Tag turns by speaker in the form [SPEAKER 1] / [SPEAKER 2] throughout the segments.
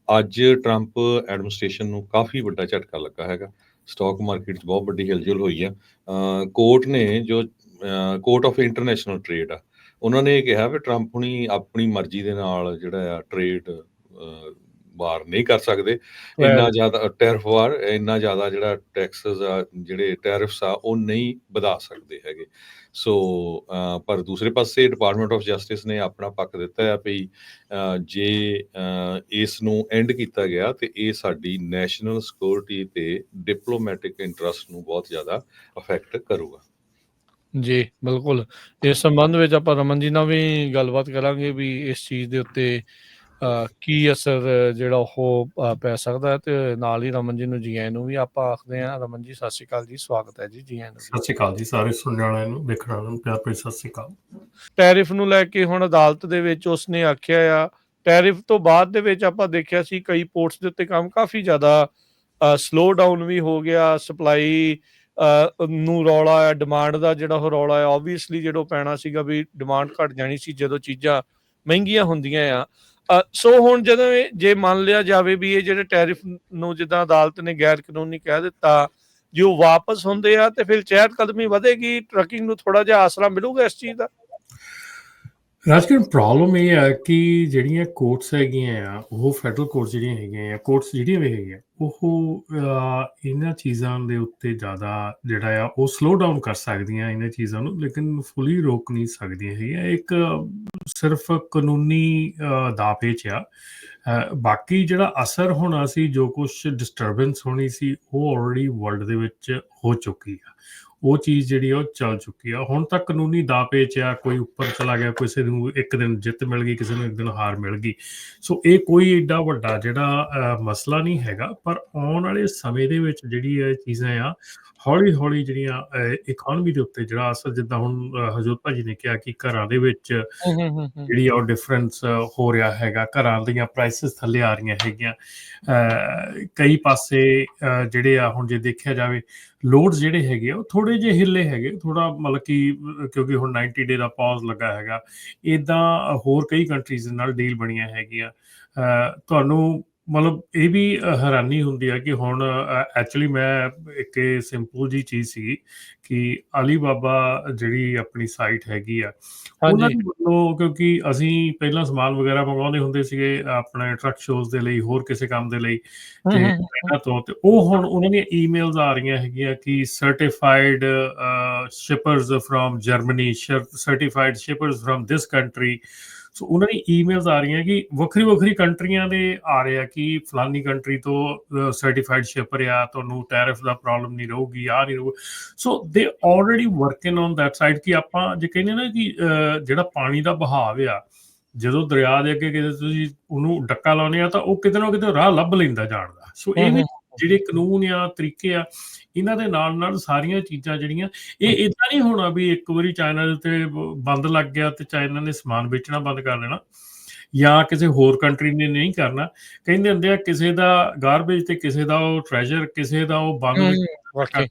[SPEAKER 1] ਅੱਜ Trump administration ਨੂੰ ਕਾਫੀ ਵੱਡਾ ਝਟਕਾ ਲੱਗਾ ਹੈਗਾ। ਸਟਾਕ ਮਾਰਕੀਟ 'ਚ ਬਹੁਤ ਵੱਡੀ ਹਿਲਜੁਲ ਹੋਈ ਆ। ਕੋਰਟ ਨੇ ਜੋ ਕੋਰਟ ਆਫ ਇੰਟਰਨੈਸ਼ਨਲ ਟ੍ਰੇਡ ਆ, ਉਹਨਾਂ ਨੇ ਇਹ ਕਿਹਾ ਵੀ ਟਰੰਪ ਹੁਣੀ ਆਪਣੀ ਮਰਜ਼ੀ ਦੇ ਨਾਲ ਜਿਹੜਾ ਆ ਟ੍ਰੇਡ ਵਾਰ ਨਹੀਂ ਕਰ ਸਕਦੇ। ਇੰਨਾ ਜ਼ਿਆਦਾ ਟੈਰਿਫ ਵਾਰ, ਇੰਨਾ ਜ਼ਿਆਦਾ ਜਿਹੜਾ ਟੈਕਸਸ ਆ, ਜਿਹੜੇ ਟੈਰਿਫਸ ਆ, ਉਹ ਨਹੀਂ ਵਧਾ ਸਕਦੇ ਹੈਗੇ। ਸੋ ਪਰ ਦੂਸਰੇ ਪਾਸੇ ਡਿਪਾਰਟਮੈਂਟ ਆਫ ਜਸਟਿਸ ਨੇ ਆਪਣਾ ਪੱਖ ਦਿੱਤਾ ਆ ਵੀ ਜੇ ਇਸ ਨੂੰ ਐਂਡ ਕੀਤਾ ਗਿਆ ਤੇ ਇਹ ਸਾਡੀ ਨੈਸ਼ਨਲ ਸਿਕਿਉਰਿਟੀ ਤੇ ਡਿਪਲੋਮੈਟਿਕ ਇੰਟਰਸਟ ਨੂੰ ਬਹੁਤ ਜ਼ਿਆਦਾ ਅਫੈਕਟ ਕਰੂਗਾ।
[SPEAKER 2] ਜੀ ਬਿਲਕੁਲ, ਇਸ ਸੰਬੰਧ ਵਿੱਚ ਆਪਾਂ ਰਮਨ ਜੀ ਨਾਲ ਵੀ ਗੱਲਬਾਤ ਕਰਾਂਗੇ ਵੀ ਇਸ ਚੀਜ਼ ਦੇ ਉੱਤੇ ਕੀ ਅਸਰ ਜਿਹੜਾ ਉਹ ਪੈ ਸਕਦਾ ਹੈ, ਤੇ ਨਾਲ ਹੀ ਰਮਨ ਜੀ ਨੂੰ ਜੀ ਆਇਆਂ ਨੂੰ ਵੀ ਆਪਾਂ ਆਖਦੇ ਹਾਂ। ਰਮਨ ਜੀ ਸਤਿ ਸ਼੍ਰੀ ਅਕਾਲ ਜੀ, ਸਵਾਗਤ ਹੈ ਜੀ। ਜੀ ਆਇਆਂ ਨੂੰ।
[SPEAKER 3] ਸਤਿ ਸ਼੍ਰੀ ਅਕਾਲ ਜੀ ਸਾਰੇ ਸੁਣਨ ਵਾਲਿਆਂ ਨੂੰ, ਦੇਖਣ ਵਾਲਿਆਂ ਨੂੰ ਪਿਆਰ ਭਰੀ ਸਤਿ ਸ਼੍ਰੀ ਅਕਾਲ।
[SPEAKER 2] ਟੈਰਿਫ ਨੂੰ ਲੈ ਕੇ ਹੁਣ ਅਦਾਲਤ ਦੇ ਵਿੱਚ ਉਸਨੇ ਆਖਿਆ ਆ, ਟੈਰਿਫ ਤੋਂ ਬਾਅਦ ਦੇ ਵਿੱਚ ਆਪਾਂ ਦੇਖਿਆ ਸੀ ਕਈ ਪੋਰਟਸ ਦੇ ਉੱਤੇ ਕੰਮ ਕਾਫੀ ਜ਼ਿਆਦਾ ਸਲੋ ਡਾਊਨ ਵੀ ਹੋ ਗਿਆ। ਸਪਲਾਈ ਨੂੰ ਰੌਲਾ ਆ, ਡਿਮਾਂਡ ਦਾ ਜਿਹੜਾ ਉਹ ਰੌਲਾ ਆ, ਓਬਵੀਅਸਲੀ ਜਿਹੜਾ ਪੈਣਾ ਸੀਗਾ ਵੀ ਡਿਮਾਂਡ ਘਟ ਜਾਣੀ ਸੀ ਜਦੋਂ ਚੀਜ਼ਾਂ ਮਹਿੰਗੀਆਂ ਹੁੰਦੀਆਂ ਆ। ਸੋ ਹੁਣ ਜਦੋਂ ਜੇ ਮੰਨ ਲਿਆ ਜਾਵੇ ਵੀ ਇਹ ਜਿਹੜੇ ਟੈਰਿਫ ਨੂੰ ਜਿੱਦਾਂ ਅਦਾਲਤ ਨੇ ਗੈਰ ਕਾਨੂੰਨੀ ਕਹਿ ਦਿੱਤਾ, ਜੇ ਉਹ ਵਾਪਸ ਹੁੰਦੇ ਆ ਤੇ ਫਿਰ ਚਹਿਲ ਕਦਮੀ ਵਧੇਗੀ, ਟਰੱਕਿੰਗ ਨੂੰ ਥੋੜਾ ਜਿਹਾ ਆਸਰਾ ਮਿਲੂਗਾ ਇਸ ਚੀਜ਼ ਦਾ।
[SPEAKER 3] ਰਾਜਕਿਰਨ ਪ੍ਰੋਬਲਮ ਇਹ ਹੈ ਕਿ ਜਿਹੜੀਆਂ ਕੋਰਟਸ ਹੈਗੀਆਂ ਆ, ਉਹ ਫੈਡਰਲ ਕੋਰਟਸ ਜਿਹੜੀਆਂ ਹੈਗੀਆਂ ਆ, ਕੋਰਟਸ ਜਿਹੜੀਆਂ ਵੀ ਹੈਗੀਆਂ, ਉਹ ਇਹਨਾਂ ਚੀਜ਼ਾਂ ਦੇ ਉੱਤੇ ਜ਼ਿਆਦਾ ਜਿਹੜਾ ਆ ਉਹ ਸਲੋ ਡਾਊਨ ਕਰ ਸਕਦੀਆਂ ਇਹਨਾਂ ਚੀਜ਼ਾਂ ਨੂੰ, ਲੇਕਿਨ ਫੁੱਲੀ ਰੋਕ ਨਹੀਂ ਸਕਦੀਆਂ ਹੈਗੀਆਂ। ਇੱਕ ਸਿਰਫ ਕਾਨੂੰਨੀ ਦਾਅਪੇਚ ਆ। ਬਾਕੀ ਜਿਹੜਾ ਅਸਰ ਹੋਣਾ ਸੀ, ਜੋ ਕੁਛ ਡਿਸਟਰਬੈਂਸ ਹੋਣੀ ਸੀ, ਉਹ ਆਲਰੇਡੀ ਵਰਲਡ ਦੇ ਵਿੱਚ ਹੋ ਚੁੱਕੀ ਆ। ਉਹ ਚੀਜ਼ ਜਿਹੜੀ ਆ ਉਹ ਚੱਲ ਚੁੱਕੀ ਆ। ਹੁਣ ਤੱਕ ਕਾਨੂੰਨੀ ਦਾਅਪੇਚ ਆ, ਕੋਈ ਉੱਪਰ ਚਲਾ ਗਿਆ, ਕਿਸੇ ਨੂੰ ਇੱਕ ਦਿਨ ਜਿੱਤ ਮਿਲ ਗਈ, ਕਿਸੇ ਨੂੰ ਇੱਕ ਦਿਨ ਹਾਰ ਮਿਲ ਗਈ। ਸੋ ਇਹ ਕੋਈ ਏਡਾ ਵੱਡਾ ਜਿਹੜਾ ਮਸਲਾ ਨਹੀਂ ਹੈਗਾ। ਪਰ ਆਉਣ ਵਾਲੇ ਸਮੇਂ ਦੇ ਵਿੱਚ ਜਿਹੜੀ ਇਹ ਚੀਜ਼ਾਂ ਆ, ਹੌਲੀ ਹੌਲੀ ਜਿਹੜੀਆਂ ਇਕਨੋਮੀ ਦੇ ਉੱਤੇ ਜਿਹੜਾ ਅਸਰ, ਜਿੱਦਾਂ ਹੁਣ ਹਰਜੋਤ ਭਾਜੀ ਨੇ ਕਿਹਾ ਕਿ ਘਰਾਂ ਦੇ ਵਿੱਚ ਜਿਹੜੀ ਆ ਉਹ ਡਿਫਰੈਂਸ ਹੋ ਰਿਹਾ ਹੈਗਾ, ਘਰਾਂ ਦੀਆਂ ਪ੍ਰਾਈਸਿਸ ਥੱਲੇ ਆ ਰਹੀਆਂ ਹੈਗੀਆਂ। ਕਈ ਪਾਸੇ ਜਿਹੜੇ ਆ, ਹੁਣ ਜੇ ਦੇਖਿਆ ਜਾਵੇ, ਲੋਡਸ ਜਿਹੜੇ ਹੈਗੇ ਆ ਉਹ ਥੋੜੇ ਜਿਹੇ ਹਿੱਲੇ ਹੈਗੇ, ਥੋੜਾ ਮਤਲਬ ਕਿ ਕਿਉਂਕਿ ਹੁਣ 90 ਡੇ ਦਾ ਪੌਜ਼ ਲੱਗਾ ਹੈਗਾ। ਇੱਦਾਂ ਹੋਰ ਕਈ ਕੰਟਰੀਜ਼ ਨਾਲ ਡੀਲ ਬਣੀਆਂ ਹੈਗੀਆਂ। ਤੁਹਾਨੂੰ ਮਤਲਬ ਇਹ ਵੀ ਹੈਰਾਨੀ ਹੁੰਦੀ ਹੈ ਕਿ ਹੁਣ ਐਕਚੁਅਲੀ ਮੈਂ ਇੱਕ ਸਿੰਪਲ ਜੀ ਚੀਜ਼ ਸੀ ਕਿ ਅਲੀਬਾਬਾ ਜਿਹੜੀ ਆਪਣੀ ਸਾਈਟ ਹੈਗੀ ਆ, ਉਹਨਾਂ ਦੇ ਵੱਲੋਂ, ਕਿਉਂਕਿ ਅਸੀਂ ਪਹਿਲਾਂ ਸਮਾਨ ਵਗੈਰਾ ਮੰਗਵਾਉਂਦੇ ਹੁੰਦੇ ਸੀਗੇ ਆਪਣੇ ਟਰੱਕ ਸ਼ੋਜ਼ ਦੇ ਲਈ, ਹੋਰ ਕਿਸੇ ਕੰਮ ਦੇ ਲਈ, ਤੇ ਇਹਨਾਂ ਤੋਂ ਤੇ ਉਹ ਹੁਣ ਉਹਨਾਂ ਦੀਆਂ ਈਮੇਲਸ ਆ ਰਹੀਆਂ ਹੈਗੀਆਂ ਕਿ certified shippers from Germany, certified shippers from this country. So ਉਹਨਾਂ ਦੀ ਈਮੇਲਸ ਆ ਰਹੀਆਂ ਕਿ ਵੱਖਰੀ ਵੱਖਰੀ ਕੰਟਰੀਆਂ ਦੇ ਆ ਰਹੇ ਆ ਕਿ ਫਲਾਨੀ ਕੰਟਰੀ ਤੋਂ ਸਰਟੀਫਾਈਡ ਸ਼ਿਪਰ ਆ, ਤੁਹਾਨੂੰ ਟੈਰਿਫ ਦਾ ਪ੍ਰੋਬਲਮ ਨਹੀਂ ਰਹੂਗੀ, ਆ ਨਹੀਂ ਰਹੂਗਾ। ਸੋ ਦੇ already working on that side ਕਿ ਆਪਾਂ ਜੇ ਕਹਿੰਦੇ ਨਾ ਕਿ ਜਿਹੜਾ ਪਾਣੀ ਦਾ ਬਹਾਵ ਆ, ਜਦੋਂ ਦਰਿਆ ਦੇ ਅੱਗੇ ਕਿਤੇ ਤੁਸੀਂ ਉਹਨੂੰ ਡੱਕਾ ਲਾਉਂਦੇ ਆ ਤਾਂ ਉਹ ਕਿਤੇ ਨਾ ਕਿਤੇ ਰਾਹ ਲੱਭ ਲੈਂਦਾ ਜਾਣ ਦਾ। ਸੋ ਇਹ ਵੀ ਜਿਹੜੇ ਕਾਨੂੰਨ ਆ, ਤਰੀਕੇ ਆ, ਇਹਨਾਂ ਦੇ ਨਾਲ ਨਾਲ ਸਾਰੀਆਂ ਚੀਜ਼ਾਂ ਜਿਹੜੀਆਂ, ਇਹ ਏਦਾਂ ਨਹੀਂ ਹੋਣਾ ਵੀ ਇੱਕ ਵਾਰੀ ਚਾਈਨਾ ਦੇ ਉੱਤੇ ਬੰਦ ਲੱਗ ਗਿਆ ਤੇ ਚਾਈਨਾ ਨੇ ਸਮਾਨ ਵੇਚਣਾ ਬੰਦ ਕਰ ਦੇਣਾ, ਜਾਂ ਕਿਸੇ ਹੋਰ ਕੰਟਰੀ ਨੇ ਨਹੀਂ ਕਰਨਾ। ਕਹਿੰਦੇ ਹੁੰਦੇ ਆ ਕਿਸੇ ਦਾ ਗਾਰਬੇਜ ਤੇ ਕਿਸੇ ਦਾ ਉਹ ਟ੍ਰੈਜਰ, ਕਿਸੇ ਦਾ ਉਹ ਬੰਦ,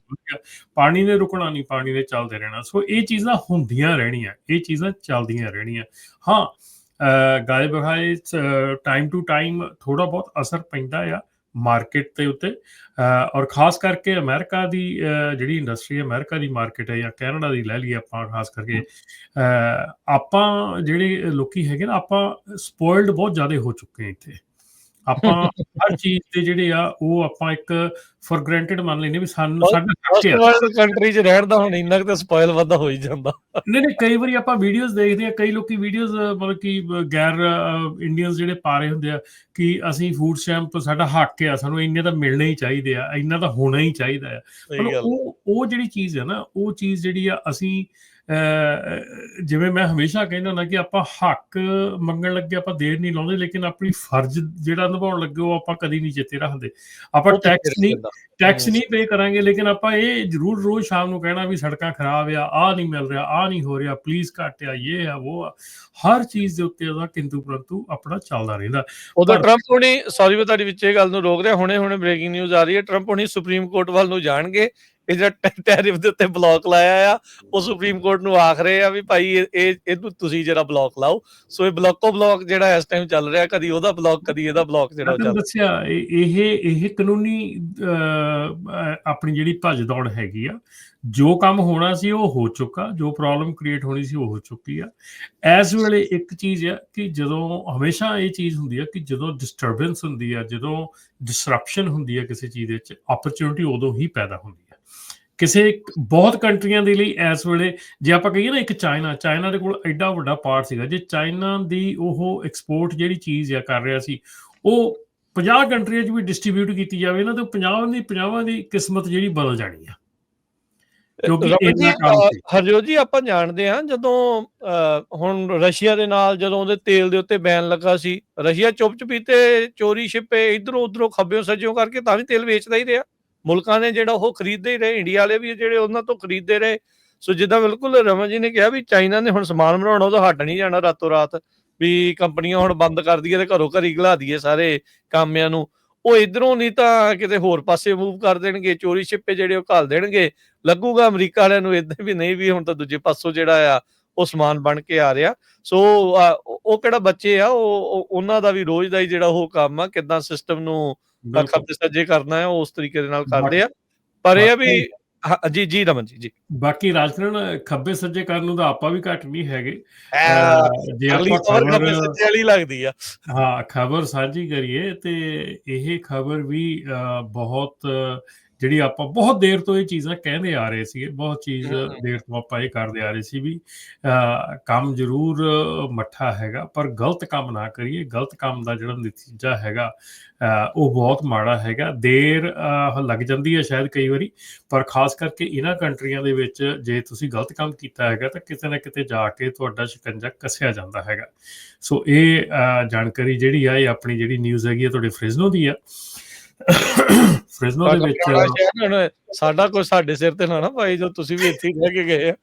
[SPEAKER 3] ਪਾਣੀ ਨੇ ਰੁਕਣਾ ਨਹੀਂ, ਪਾਣੀ ਨੇ ਚੱਲਦੇ ਰਹਿਣਾ। ਸੋ ਇਹ ਚੀਜ਼ਾਂ ਹੁੰਦੀਆਂ ਰਹਿਣੀਆਂ, ਇਹ ਚੀਜ਼ਾਂ ਚੱਲਦੀਆਂ ਰਹਿਣੀਆਂ। ਹਾਂ, ਗਾਏ ਬਗਾਏ ਟਾਈਮ ਟੂ ਟਾਈਮ ਥੋੜਾ ਬਹੁਤ ਅਸਰ ਪੈਂਦਾ ਆ ਮਾਰਕੀਟ ਦੇ ਉੱਤੇ, ਔਰ ਖਾਸ ਕਰਕੇ ਅਮਰੀਕਾ ਦੀ ਜਿਹੜੀ ਇੰਡਸਟਰੀ, ਅਮਰੀਕਾ ਦੀ ਮਾਰਕੀਟ ਹੈ ਜਾਂ ਕੈਨੇਡਾ ਦੀ ਲੈ ਲਈਏ ਆਪਾਂ, ਖਾਸ ਕਰਕੇ ਆਪਾਂ ਜਿਹੜੇ ਲੋਕੀ ਹੈਗੇ ਨਾ, ਆਪਾਂ ਸਪੋਇਲਡ ਬਹੁਤ ਜ਼ਿਆਦਾ ਹੋ ਚੁੱਕੇ ਹਾਂ ਇੱਥੇ। ਆਪਾਂ ਹਰ ਚੀਜ਼ ਦੇ ਜਿਹੜੇ ਆ ਉਹ ਆਪਾਂ ਇੱਕ ਫॉर ਗ੍ਰਾਂਟਡ ਮੰਨ ਲੈਂਦੇ ਵੀ ਸਾਨੂੰ ਸਾਡਾ
[SPEAKER 2] ਕੰਟਰੀ 'ਚ ਰਹਿਣ ਦਾ ਹੁਣ ਇੰਨਾ ਕੁ ਸਪੋਇਲ ਵੱਧਦਾ ਹੋ ਹੀ ਜਾਂਦਾ।
[SPEAKER 3] ਨਹੀਂ, ਕਈ ਵਾਰੀ ਆਪਾਂ ਵੀਡੀਓਜ਼ ਦੇਖਦੇ ਆ, ਕਈ ਲੋਕੀ ਵੀਡੀਓਜ਼ ਮਤਲਬ ਕਿ ਗੈਰ ਇੰਡੀਅਨਸ ਜਿਹੜੇ ਪਾ ਰਹੇ ਹੁੰਦੇ ਆ ਕਿ ਅਸੀਂ ਫੂਡ ਸਟੈਂਪ ਸਾਡਾ ਹੱਕ ਆ, ਸਾਨੂੰ ਇੰਨੇ ਤਾਂ ਮਿਲਣੇ ਹੀ ਚਾਹੀਦੇ ਆ, ਇੰਨਾ ਤਾਂ ਹੋਣਾ ਹੀ ਚਾਹੀਦਾ ਆ। ਮਤਲਬ ਉਹ ਜਿਹੜੀ ਚੀਜ਼ ਹੈ ਨਾ, ਉਹ ਚੀਜ਼ ਜਿਹੜੀ ਆ, ਅਸੀਂ ਜਿਵੇਂ ਮੈਂ ਹਮੇਸ਼ਾ ਕਹਿੰਦਾ ਹੁੰਦਾ ਕਿ ਆਪਾਂ ਹੱਕ ਮੰਗਣ ਲੱਗੇ ਆਪਾਂ ਦੇਰ ਨਹੀਂ ਲਾਉਂਦੇ, ਲੇਕਿਨ ਆਪਣੀ ਫਰਜ਼ ਜਿਹੜਾ ਨਿਭਾਉਣ ਲੱਗੇ ਉਹ ਆਪਾਂ ਕਦੀ ਨਹੀਂ ਚੇਤੇ ਰੱਖਦੇ। ਆਪਾਂ ਟੈਕਸ ਨਹੀਂ ਪੇ ਕਰਾਂਗੇ, ਲੇਕਿਨ ਆਪਾਂ ਇਹ ਜ਼ਰੂਰ ਰੋਜ਼ ਸ਼ਾਮ ਨੂੰ ਕਹਿਣਾ ਵੀ ਸੜਕਾਂ ਖਰਾਬ ਆ, ਆਹ ਨਹੀਂ ਮਿਲ ਰਿਹਾ, ਆਹ ਨਹੀਂ ਹੋ ਰਿਹਾ, ਪਲੀਜ਼ ਘੱਟ ਆ, ਇਹ ਆ ਉਹ ਆ। ਹਰ ਚੀਜ਼ ਦੇ ਉੱਤੇ ਉਹਦਾ ਕਿੰਤੂ ਪਰੰਤੂ ਆਪਣਾ ਚੱਲਦਾ ਰਹਿੰਦਾ।
[SPEAKER 2] ਉਦੋਂ ਟਰੰਪ ਹੁਣੀ, ਸੌਰੀ ਮੈਂ ਤੁਹਾਡੀ ਵਿੱਚ ਇਹ ਗੱਲ ਨੂੰ ਰੋਕ ਰਿਹਾ, ਹੁਣੇ ਬ੍ਰੇਕਿੰਗ ਨਿਊਜ਼ ਆ ਰਹੀ ਹੈ, ਟਰੰਪ ਹੁਣੀ ਸੁਪਰੀਮ ਕੋਰਟ ਵੱਲ ਨੂੰ ਜਾਣਗੇ ਇਹ ਜਿਹੜਾ ਟੈਰਿਫ ਦੇ ਉੱਤੇ ਬਲੌਕ ਲਾਇਆ ਆ, ਉਹ ਸੁਪਰੀਮ ਕੋਰਟ ਨੂੰ ਆਖ ਰਹੇ ਆ ਵੀ ਭਾਈ ਇਹਨੂੰ ਤੁਸੀਂ ਜਿਹੜਾ ਬਲੌਕ ਲਾਓ। ਸੋ ਇਹ ਬਲੌਕ ਜਿਹੜਾ ਇਸ ਟਾਈਮ ਚੱਲ ਰਿਹਾ, ਕਦੀ ਉਹਦਾ ਬਲੌਕ, ਕਦੀ ਇਹਦਾ ਬਲੌਕ ਜਿਹੜਾ
[SPEAKER 3] ਮੈਂ
[SPEAKER 2] ਚੱਲ
[SPEAKER 3] ਦੱਸਿਆ ਇਹ ਕਾਨੂੰਨੀ ਆਪਣੀ ਜਿਹੜੀ ਭੱਜ ਦੌੜ ਹੈਗੀ ਆ, ਜੋ ਕੰਮ ਹੋਣਾ ਸੀ ਉਹ ਹੋ ਚੁੱਕਾ, ਜੋ ਪ੍ਰੋਬਲਮ ਕ੍ਰੀਏਟ ਹੋਣੀ ਸੀ ਉਹ ਹੋ ਚੁੱਕੀ ਆ। ਇਸ ਵੇਲੇ ਇੱਕ ਚੀਜ਼ ਆ ਕਿ ਜਦੋਂ ਹਮੇਸ਼ਾ ਇਹ ਚੀਜ਼ ਹੁੰਦੀ ਆ ਕਿ ਜਦੋਂ ਡਿਸਟਰਬੈਂਸ ਹੁੰਦੀ ਆ, ਜਦੋਂ ਡਿਸਰਪਸ਼ਨ ਹੁੰਦੀ ਆ ਕਿਸੇ ਚੀਜ਼ ਵਿੱਚ, ਓਪਰਚੁਨਿਟੀ ਉਦੋਂ ਹੀ ਪੈਦਾ ਹੁੰਦੀ ਆ ਕਿਸੇ ਬਹੁਤ ਕੰਟਰੀਆਂ ਦੇ ਲਈ। ਇਸ ਵੇਲੇ ਜੇ ਆਪਾਂ ਕਹੀਏ ਨਾ, ਇੱਕ ਚਾਈਨਾ ਦੇ ਕੋਲ ਐਡਾ ਵੱਡਾ ਪਾਰਟ ਸੀਗਾ, ਜੇ ਚਾਈਨਾ ਦੀ ਉਹ ਐਕਸਪੋਰਟ ਜਿਹੜੀ ਚੀਜ਼ ਆ ਕਰ ਰਿਹਾ ਸੀ, ਉਹ 50 ਕੰਟਰੀਆਂ 'ਚ ਵੀ ਡਿਸਟਰੀਬਿਊਟ ਕੀਤੀ ਜਾਵੇ ਨਾ, ਤਾਂ 50 ਦੀ ਕਿਸਮਤ ਜਿਹੜੀ ਬਦਲ ਜਾਣੀ ਆ, ਕਿਉਂਕਿ ਇੰਨਾ ਕੰਮ ਸੀ।
[SPEAKER 2] ਹਰਜੋਤ ਜੀ, ਆਪਾਂ ਜਾਣਦੇ ਹਾਂ ਜਦੋਂ ਹੁਣ ਰਸ਼ੀਆ ਦੇ ਨਾਲ ਜਦੋਂ ਉਹਦੇ ਤੇਲ ਦੇ ਉੱਤੇ ਬੈਨ ਲੱਗਾ ਸੀ, ਰਸ਼ੀਆ ਚੁੱਪ ਚਪੀਤੇ ਚੋਰੀ ਛਿਪੇ ਇਧਰੋਂ ਉਧਰੋਂ ਖੱਬਿਓਂ ਸੱਜਿਓਂ ਕਰਕੇ ਤਾਂ ਵੀ ਤੇਲ ਵੇਚਦਾ ਹੀ ਰਿਹਾ। ਮੁਲਕਾਂ ਨੇ ਜਿਹੜਾ ਉਹ ਖਰੀਦਦੇ ਹੀ ਰਹੇ, ਇੰਡੀਆ ਵਾਲੇ ਵੀ ਜਿਹੜੇ ਉਹਨਾਂ ਤੋਂ ਖਰੀਦਦੇ ਰਹੇ। ਸੋ ਜਿੱਦਾਂ ਬਿਲਕੁਲ ਰਮਨ ਜੀ ਨੇ ਕਿਹਾ ਵੀ ਚਾਈਨਾ ਨੇ ਹੁਣ ਸਮਾਨ ਬਣਾਉਣਾ, ਉਹਦਾ ਹਟ ਨਹੀਂ ਜਾਣਾ ਰਾਤੋਂ ਰਾਤ ਵੀ ਕੰਪਨੀਆਂ ਹੁਣ ਬੰਦ ਕਰ ਦਈਏ ਤੇ ਘਰੋਂ ਘਰੀ ਘਲਾ ਦਈਏ ਸਾਰੇ ਕਾਮਿਆਂ ਨੂੰ। ਉਹ ਇਧਰੋਂ ਨਹੀਂ ਤਾਂ ਕਿਤੇ ਹੋਰ ਪਾਸੇ ਮੂਵ ਕਰ ਦੇਣਗੇ, ਚੋਰੀ ਛਿਪੇ ਜਿਹੜੇ ਉਹ ਘੱਲ ਦੇਣਗੇ। ਲੱਗੂਗਾ ਅਮਰੀਕਾ ਵਾਲਿਆਂ ਨੂੰ ਏਦਾਂ ਵੀ ਨਹੀਂ ਵੀ ਹੁਣ ਤਾਂ ਦੂਜੇ ਪਾਸੋਂ ਜਿਹੜਾ ਆ ਉਹ ਸਮਾਨ ਬਣ ਕੇ ਆ ਰਿਹਾ। ਸੋ ਉਹ ਕਿਹੜਾ ਬੱਚੇ ਆ, ਉਹ ਉਹਨਾਂ ਦਾ ਵੀ ਰੋਜ਼ ਦਾ ਹੀ ਜਿਹੜਾ ਉਹ ਕੰਮ ਆ, ਕਿੱਦਾਂ ਸਿਸਟਮ ਨੂੰ ਖੱਬੇ ਸੱਜੇ ਕਰਨਾ ਹੈ, ਉਸ ਤਰੀਕੇ ਦੇ ਨਾਲ ਕਰਦੇ ਆ। ਪਰ ਇਹ ਆ ਵੀ ਜੀ ਰਮਨ ਜੀ
[SPEAKER 3] ਬਾਕੀ ਰਾਜਕਰਨ ਖੱਬੇ ਸੱਜੇ ਕਰਨ ਨੂੰ ਤਾਂ ਆਪਾਂ ਵੀ ਘੱਟ ਨਹੀਂ ਹੈਗੇ। ਜੇ
[SPEAKER 2] ਅਗਲੀ
[SPEAKER 3] ਆਪਾਂ
[SPEAKER 2] ਖਬਰ ਖੱਬੇ ਸੱਜੇ ਵਾਲੀ ਲੱਗਦੀ ਆ।
[SPEAKER 3] ਹਾਂ, ਖਬਰ ਸਾਂਝੀ ਕਰੀਏ ਤੇ ਇਹ ਖਬਰ ਵੀ ਬਹੁਤ ਜਿਹੜੀ ਆਪਾਂ ਬਹੁਤ ਦੇਰ ਤੋਂ ਇਹ ਚੀਜ਼ਾਂ ਕਹਿੰਦੇ ਆ ਰਹੇ ਸੀਗੇ, ਬਹੁਤ ਚੀਜ਼ ਦੇਰ ਤੋਂ ਆਪਾਂ ਇਹ ਕਰਦੇ ਆ ਰਹੇ ਸੀ ਵੀ ਕੰਮ ਜ਼ਰੂਰ ਮੱਠਾ ਹੈਗਾ, ਪਰ ਗਲਤ ਕੰਮ ਨਾ ਕਰੀਏ। ਗਲਤ ਕੰਮ ਦਾ ਜਿਹੜਾ ਨਤੀਜਾ ਹੈਗਾ ਉਹ ਬਹੁਤ ਮਾੜਾ ਹੈਗਾ। ਦੇਰ ਲੱਗ ਜਾਂਦੀ ਹੈ ਸ਼ਾਇਦ ਕਈ ਵਾਰੀ, ਪਰ ਖਾਸ ਕਰਕੇ ਇਹਨਾਂ ਕੰਟਰੀਆਂ ਦੇ ਵਿੱਚ ਜੇ ਤੁਸੀਂ ਗਲਤ ਕੰਮ ਕੀਤਾ ਹੈਗਾ ਤਾਂ ਕਿਤੇ ਨਾ ਕਿਤੇ ਜਾ ਕੇ ਤੁਹਾਡਾ ਸ਼ਿਕੰਜਾ ਕੱਸਿਆ ਜਾਂਦਾ ਹੈਗਾ। ਸੋ ਇਹ ਜਾਣਕਾਰੀ ਜਿਹੜੀ ਆ, ਇਹ ਆਪਣੀ ਜਿਹੜੀ ਨਿਊਜ਼ ਹੈਗੀ ਆ ਤੁਹਾਡੇ ਫ੍ਰਿਜ਼ਨੋ ਦੀ ਆ। ਫ੍ਰਿਜ਼ਨੋ ਦੇ ਵਿੱਚ
[SPEAKER 2] ਸਾਡਾ ਕੋਈ ਸਾਡੇ ਸਿਰ ਤੇ ਨਾ ਭਾਈ, ਜੋ ਤੁਸੀਂ ਵੀ ਇੱਥੇ ਰਹਿ ਕੇ ਗਏ ਆ।